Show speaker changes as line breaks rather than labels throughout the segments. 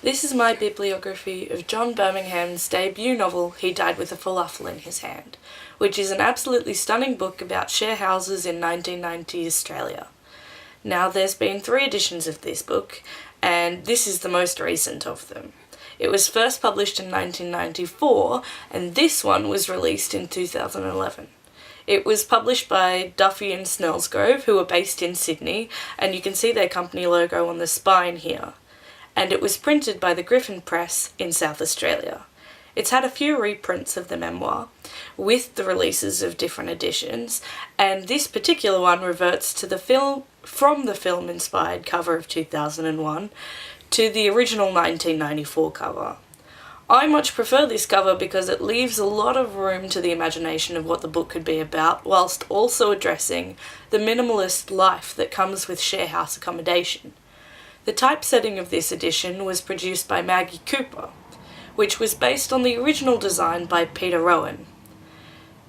This is my bibliography of John Birmingham's debut novel, He Died with a Falafel in His Hand, which is an absolutely stunning book about share houses in 1990 Australia. Now, there's been 3 editions of this book, and this is the most recent of them. It was first published in 1994, and this one was released in 2011. It was published by Duffy and Snellsgrove, who are based in Sydney, and you can see their company logo on the spine here. And it was printed by the Griffin Press in South Australia. It's had a few reprints of the memoir, with the releases of different editions, and this particular one reverts to the film-inspired cover of 2001 to the original 1994 cover. I much prefer this cover because it leaves a lot of room to the imagination of what the book could be about, whilst also addressing the minimalist life that comes with share house accommodation. The typesetting of this edition was produced by Maggie Cooper, which was based on the original design by Peter Rowan.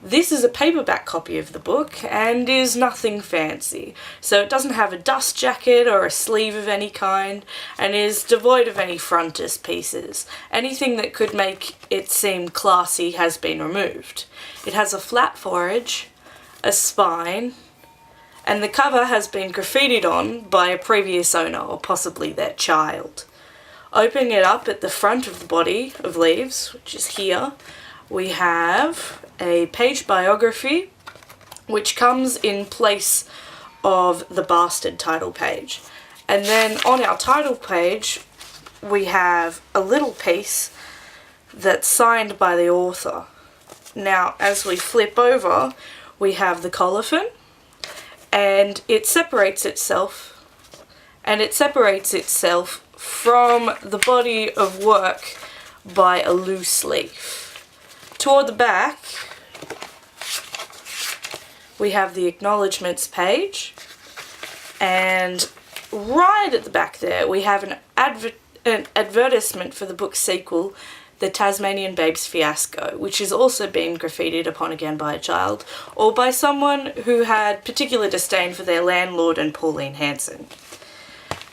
This is a paperback copy of the book and is nothing fancy, so it doesn't have a dust jacket or a sleeve of any kind, and is devoid of any frontispieces. Anything that could make it seem classy has been removed. It has a flat forage, a spine, and the cover has been graffitied on by a previous owner, or possibly their child. Opening it up at the front of the body of leaves, which is here, we have a page biography, which comes in place of the bastard title page. And then on our title page, we have a little piece that's signed by the author. Now, as we flip over, we have the colophon, and it separates itself from the body of work by a loose leaf. Toward the back, we have the acknowledgements page, and right at the back there we have an advertisement for the book's sequel, The Tasmanian Babes Fiasco, which is also being graffitied upon again by a child, or by someone who had particular disdain for their landlord and Pauline Hanson.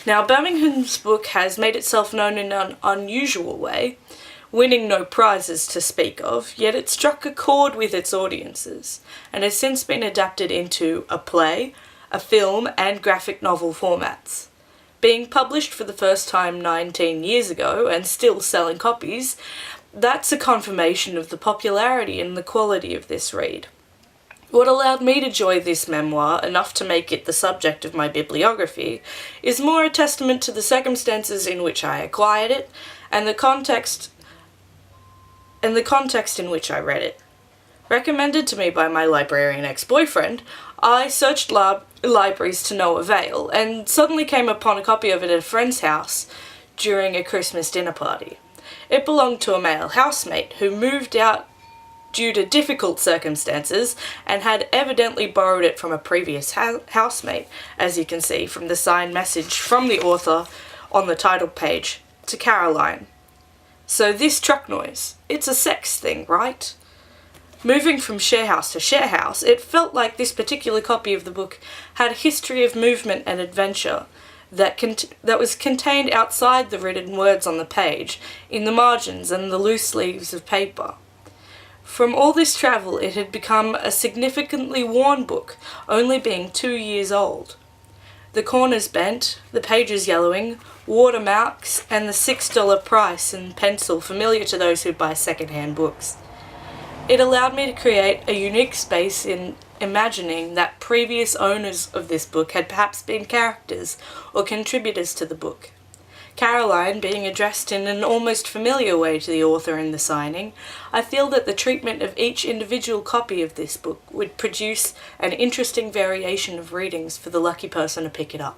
Now, Birmingham's book has made itself known in an unusual way, winning no prizes to speak of, yet it struck a chord with its audiences, and has since been adapted into a play, a film, and graphic novel formats. Being published for the first time 19 years ago and still selling copies, that's a confirmation of the popularity and the quality of this read. What allowed me to enjoy this memoir enough to make it the subject of my bibliography is more a testament to the circumstances in which I acquired it and the context in which I read it. Recommended to me by my librarian ex-boyfriend, I searched libraries to no avail, and suddenly came upon a copy of it at a friend's house during a Christmas dinner party. It belonged to a male housemate who moved out due to difficult circumstances and had evidently borrowed it from a previous housemate, as you can see from the signed message from the author on the title page to Caroline. So this truck noise, it's a sex thing, right? Moving from share house to share house, it felt like this particular copy of the book had a history of movement and adventure that was contained outside the written words on the page, in the margins and the loose leaves of paper. From all this travel, it had become a significantly worn book, only being 2 years old. The corners bent, the pages yellowing, watermarks, and the $6 price in pencil familiar to those who buy second-hand books. It allowed me to create a unique space in imagining that previous owners of this book had perhaps been characters or contributors to the book. Caroline being addressed in an almost familiar way to the author in the signing, I feel that the treatment of each individual copy of this book would produce an interesting variation of readings for the lucky person to pick it up.